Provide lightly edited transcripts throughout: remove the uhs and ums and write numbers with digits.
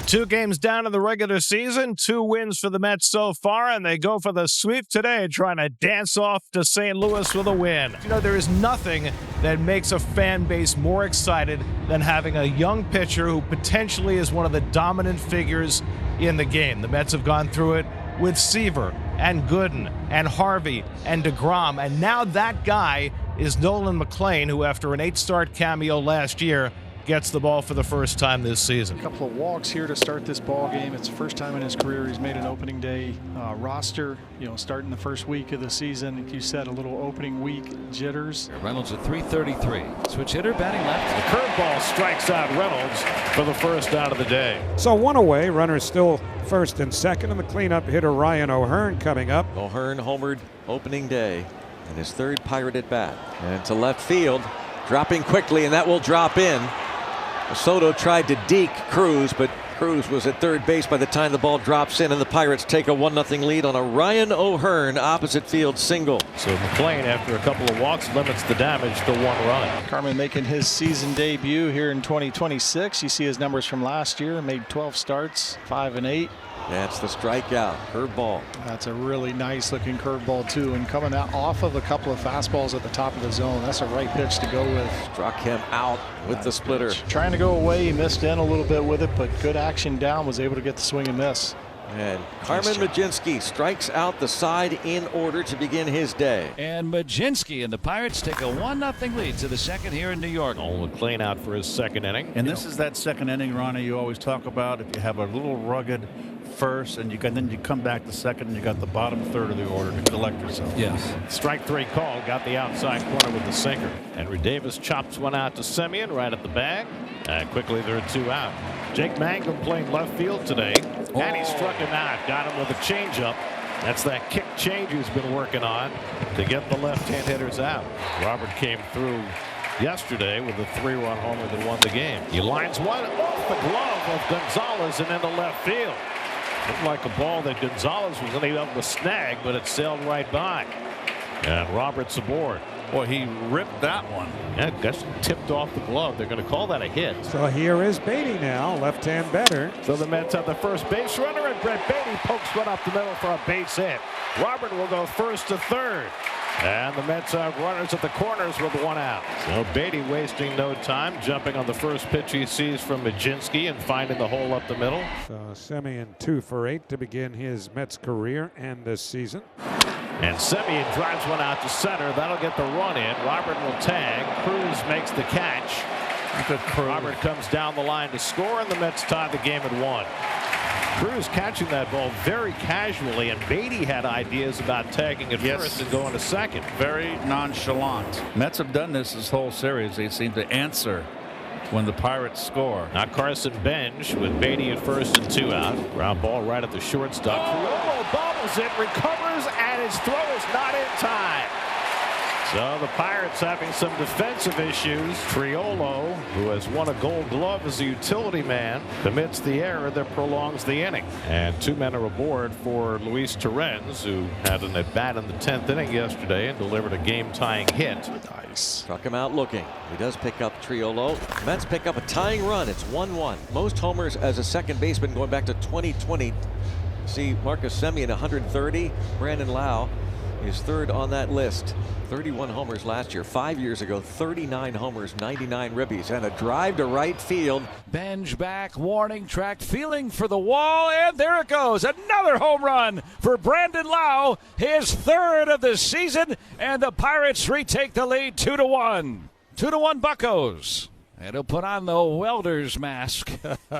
2 games down in the regular season, 2 wins for the Mets so far, and they go for the sweep today, trying to dance off to St. Louis with a win. You know, there is nothing that makes a fan base more excited than having a young pitcher who potentially is one of the dominant figures in the game. The Mets have gone through it with Seaver and Gooden and Harvey and DeGrom, and now that guy is Nolan McLean, who after an 8-start cameo last year gets the ball for the first time this season. A couple of walks here to start this ball game. It's the first time in his career he's made an opening day roster. You know, starting the first week of the season, like you said, a little opening week jitters. Reynolds at 333. Switch hitter batting left. The curveball strikes out Reynolds for the first out of the day. So 1 away, runners still first and second, and the cleanup hitter Ryan O'Hearn coming up. O'Hearn homered opening day and his 3rd Pirate at bat. And to left field, dropping quickly, and that will drop in. Soto tried to deke Cruz, but Cruz was at third base by the time the ball drops in, and the Pirates take a 1-0 lead on a Ryan O'Hearn opposite field single. So McLean, after a couple of walks, limits the damage to 1 run. Carmen making his season debut here in 2026. You see his numbers from last year. Made 12 starts, 5 and 8. That's the strikeout. Curveball. That's a really nice looking curveball too, and coming out off of a couple of fastballs at the top of the zone. That's a right pitch to go with. Struck him out with the splitter. Trying to go away, he missed in a little bit with it, but good action down, was able to get the swing and miss. And Carmen Mlodzinski strikes out the side in order to begin his day. And Mlodzinski and the Pirates take a 1-0 lead to the second here in New York. Nolan McLean out for his second inning. And this is that second inning, Ronnie, you always talk about. If you have a little rugged first and then you come back to second and you got the bottom third of the order to collect yourself. Yes. Strike 3 call, got the outside corner with the sinker. Henry Davis chops one out to Semien right at the bag. And quickly there are 2 out. Jake Mangum playing left field today, and he struck him out. Got him with a changeup. That's that kick change he's been working on to get the left-hand hitters out. Robert came through yesterday with a 3-run homer that won the game. He lines one off the glove of Gonzalez and into left field. Looked like a ball that Gonzalez was unable to snag, but it sailed right by. And Robert's aboard. Boy, he ripped that one. Yeah, just tipped off the glove. They're going to call that a hit. So here is Beatty now, left-hand batter. So the Mets have the first base runner, and Brett Beatty pokes one up the middle for a base hit. Robert will go first to third. And the Mets have runners at the corners with 1 out. So Beatty wasting no time, jumping on the first pitch he sees from Mlodzinski and finding the hole up the middle. So Semien 2 for 8 to begin his Mets career and this season. And Semien drives one out to center. That'll get the run in. Robert will tag. Cruz makes the catch. Robert comes down the line to score, and the Mets tie the game at 1. Cruz catching that ball very casually, and Beatty had ideas about tagging it first and going to second. Very nonchalant. Mets have done this whole series. They seem to answer when the Pirates score. Now Carson Bench with Beatty at first and 2 out. Ground ball right at the shortstop. Triolo bobbles it, recovers, and his throw is not in time. So the Pirates having some defensive issues. Triolo, who has won a Gold Glove as a utility man, commits the error that prolongs the inning. And 2 men are aboard for Luis Torrens, who had an at-bat in the 10th inning yesterday and delivered a game-tying hit. Nice. Struck him out looking. He does pick up Triolo. Mets pick up a tying run. It's 1-1. Most homers as a second baseman going back to 2020. See Marcus Semien 130. Brandon Lowe is 3rd on that list. 31 homers last year. 5 years ago, 39 homers, 99 ribbies, and a drive to right field. Benj back, warning track, feeling for the wall, and there it goes. Another home run for Brandon Lowe, his 3rd of the season, and the Pirates retake the lead 2-1. 2-1 Buccos. And he'll put on the welder's mask.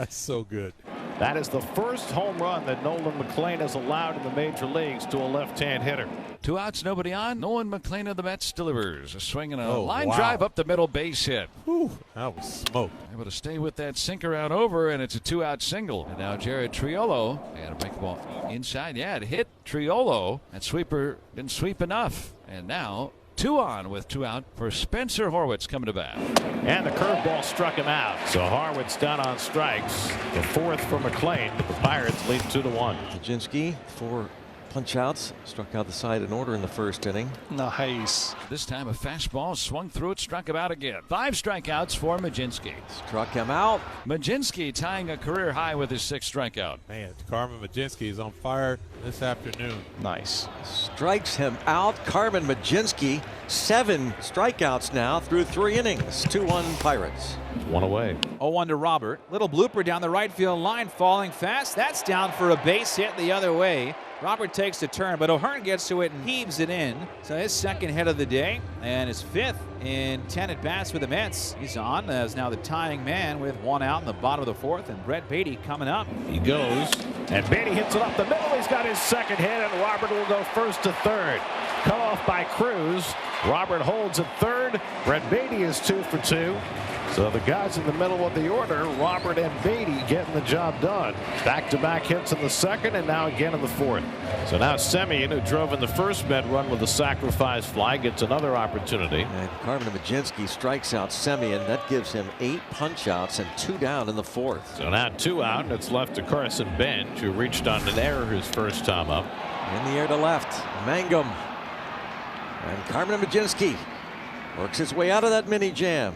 So good. That is the first home run that Nolan McLean has allowed in the major leagues to a left-hand hitter. 2 outs, nobody on. Nolan McLean of the Mets delivers a swing and a line drive up the middle, base hit. Whew, that was smoke. Able to stay with that sinker out over, and it's a 2-out single. And now Jared Triolo, and to make the ball inside. Yeah, it hit Triolo. That sweeper didn't sweep enough. And now 2 on with 2 out for Spencer Horwitz coming to bat. And the curveball struck him out. So Horwitz down on strikes. The 4th for McLean, but the Pirates lead 2-1. Mlodzinski for punch outs. Struck out the side in order in the first inning. Nice. This time a fastball swung through it, struck him out again. 5 strikeouts for Majinski. Struck him out. Majinski tying a career high with his 6th strikeout. Man, Carmen Majinski is on fire this afternoon. Nice. Strikes him out. Carmen Majinski, 7 strikeouts now through 3 innings. 2-1 Pirates. 1 away. 0-1 to Robert. Little blooper down the right field line, falling fast. That's down for a base hit the other way. Robert takes the turn, but O'Hearn gets to it and heaves it in. So his 2nd hit of the day and his 5th in 10 at-bats with the Mets. He's on as now the tying man with 1 out in the bottom of the 4th, and Brett Beatty coming up. He goes, and Beatty hits it up the middle. He's got his 2nd hit, and Robert will go 1st to 3rd. Cut off by Cruz. Robert holds at 3rd. Brett Beatty is 2 for 2. So the guys in the middle of the order, Robert and Beatty, getting the job done. Back-to-back hits in the 2nd and now again in the 4th. So now Semien, who drove in the first Met run with a sacrifice fly, gets another opportunity. And Carmen Majinski strikes out Semien. That gives him 8 punch-outs and 2 down in the 4th. So now 2 out, and it's left to Carson Bench, who reached on an error his first time up. In the air to left, Mangum. And Carmen Majinski works his way out of that mini jam.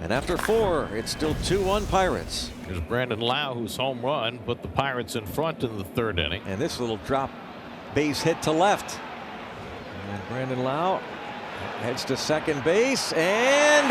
And after 4, it's still 2-1 Pirates. Here's Brandon Lowe, whose home run put the Pirates in front in the 3rd inning. And this little drop base hit to left. And Brandon Lowe heads to second base and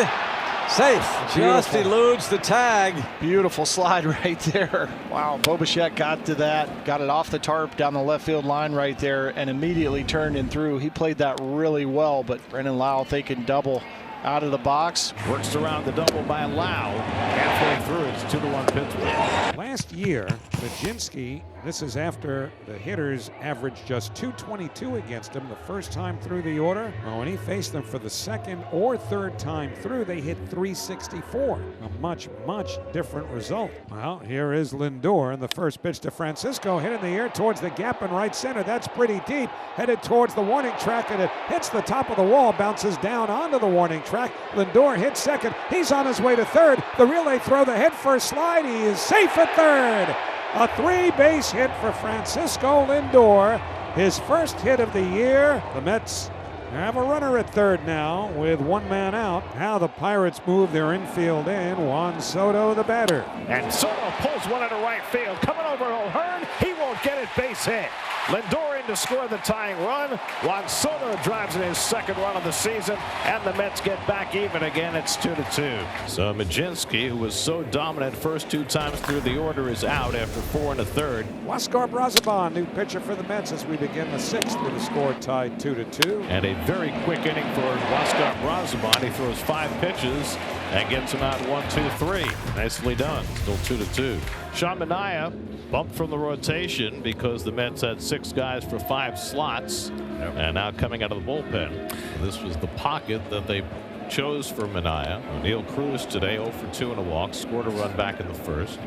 safe. Just eludes the tag. Beautiful slide right there. Wow, Bo Bichette got to that, got it off the tarp down the left field line right there, and immediately turned and threw. He played that really well, but Brandon Lowe thinking double out of the box. Works around the double by Lowe. Halfway through, it's 2-1 Pittsburgh. Last year, Majinski, this is after the hitters averaged just .222 against him the first time through the order. Well, when he faced them for the 2nd or 3rd time through, they hit .364. A much, much different result. Well, here is Lindor, and the first pitch to Francisco, hit in the air towards the gap in right center. That's pretty deep, headed towards the warning track, and it hits the top of the wall, bounces down onto the warning track. Lindor hits 2nd. He's on his way to 3rd. The relay throw, the head first slide. He is safe at 3rd. A 3-base hit for Francisco Lindor. His first hit of the year. The Mets have a runner at 3rd now with 1 man out. How the Pirates move their infield in. Juan Soto, the batter. And Soto pulls one into right field. Coming over O'Hearn. He won't get it. Base hit. Lindor in to score the tying run. Juan Soto drives in his 2nd run of the season, and the Mets get back even again. It's 2-2. So Majinski, who was so dominant first 2 times through the order, is out after 4 1/3. Huascar Brazoban, new pitcher for the Mets as we begin the 6th with a score tied 2-2. And a very quick inning for Huascar Brazoban. He throws 5 pitches and gets him out 1, 2, 3. Nicely done. Still 2-2. Sean Manaea bumped from the rotation because the Mets had 6 guys for 5 slots. And now coming out of the bullpen. This was the pocket that they chose for Manaea. O'Neal Cruz today 0 for 2 and a walk. Scored a run back in the 1st.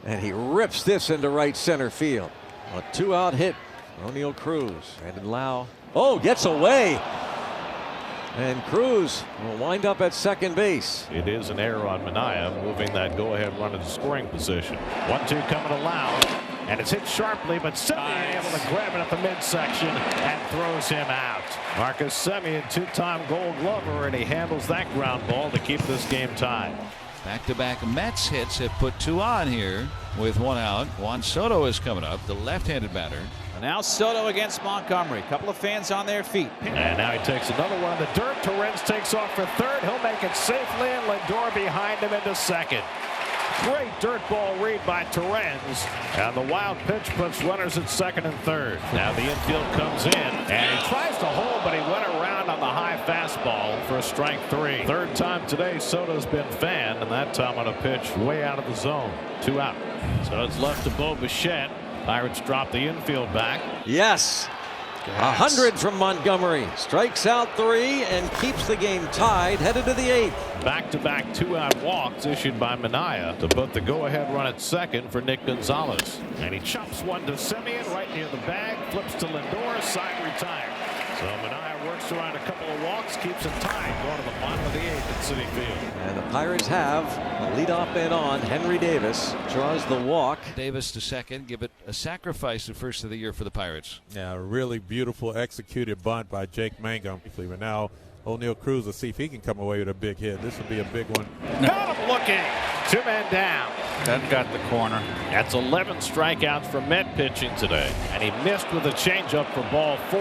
And he rips this into right center field. A 2-out hit. O'Neal Cruz. Brandon Lowe. Oh, gets away. And Cruz will wind up at second base. It is an error on Manaea, moving that go-ahead run into scoring position. 1-2 coming to Lowe, and it's hit sharply, but Semien able to grab it at the midsection and throws him out. Marcus Semien, two-time Gold Glover, and he handles that ground ball to keep this game tied. Back-to-back Mets hits have put 2 on here with 1 out. Juan Soto is coming up, the left-handed batter. And now Soto against Montgomery. Couple of fans on their feet. And now he takes another one in the dirt. Torrens takes off for 3rd. He'll make it safely, and Lindor behind him into 2nd. Great dirt ball read by Torrens, and the wild pitch puts runners at 2nd and 3rd. Now the infield comes in, and he tries to hold, but he went around on the high fastball for a strike 3. 3rd time today Soto's been fanned, and that time on a pitch way out of the zone. 2 out. So it's left to Bo Bichette. Pirates drop the infield back. Yes. 100 from Montgomery. Strikes out 3 and keeps the game tied, headed to the 8th. Back-to-back 2-out walks issued by Manaea to put the go-ahead run at 2nd for Nick Gonzalez. And he chops one to Semien right near the bag, flips to Lindor, side retired. So Manaea works around a couple of walks, keeps it tied, going to the bottom of the 8th at Citi Field. And the Pirates have a leadoff man on. Henry Davis draws the walk. Davis to second, give it a sacrifice the first of the year for the Pirates. Yeah, really beautiful executed bunt by Jake Mangum. But now O'Neal Cruz will see if he can come away with a big hit. This will be a big one. Got him looking. 2 men down. That got the corner. That's 11 strikeouts for Met pitching today. And he missed with a changeup for ball 4.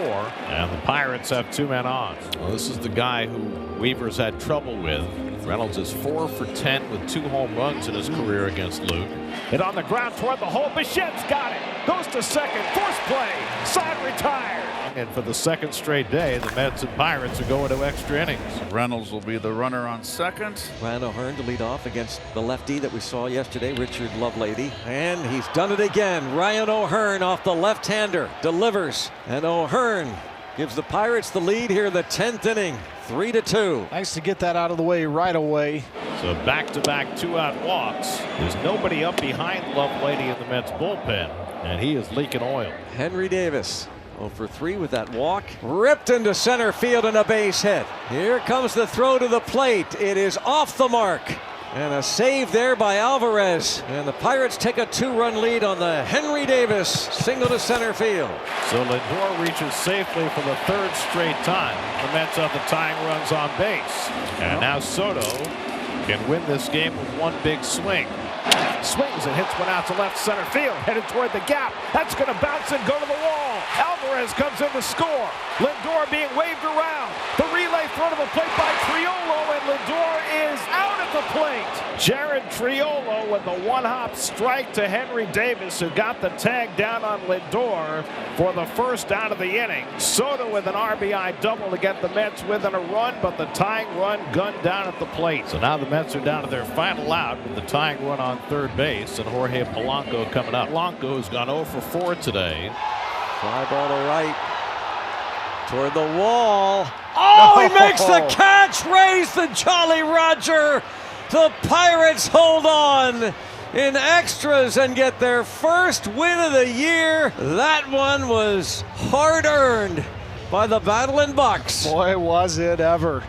And the Pirates have 2 men on. Well, this is the guy who Weaver's had trouble with. Reynolds is 4 for 10 with 2 home runs in his career against Luke. Hit on the ground toward the hole. Bichette's got it. Goes to second. Force play. Side retired. And for the second straight day, the Mets and Pirates are going to extra innings. Reynolds will be the runner on second. Ryan O'Hearn to lead off against the lefty that we saw yesterday, Richard Lovelady. And he's done it again. Ryan O'Hearn off the left-hander. Delivers. And O'Hearn gives the Pirates the lead here in the 10th inning. 3-2. Nice to get that out of the way right away. So back-to-back 2-out walks. There's nobody up behind Lovelady in the Mets bullpen. And he is leaking oil. Henry Davis 0 for 3 with that walk. Ripped into center field and a base hit. Here comes the throw to the plate. It is off the mark. And a save there by Alvarez. And the Pirates take a 2-run lead on the Henry Davis single to center field. So Lindor reaches safely for the 3rd straight time. The Mets have the tying runs on base. And now Soto can win this game with one big swing. Swings and hits one out to left center field, headed toward the gap. That's going to bounce and go to the wall. Alvarez comes in to score. Lindor being waved around. The relay throw to the plate by Triolo, and Lindor is out at the plate. Jared Triolo with a one-hop strike to Henry Davis, who got the tag down on Lindor for the first out of the inning. Soto with an RBI double to get the Mets within a run, but the tying run gunned down at the plate. So now the Mets are down to their final out with the tying run on third base, and Jorge Polanco coming up. Polanco has gone 0 for 4 today. Fly ball to right. Toward the wall. Oh, he makes the catch! Raise the Jolly Roger! The Pirates hold on in extras and get their first win of the year. That one was hard-earned by the Battling Bucks. Boy, was it ever.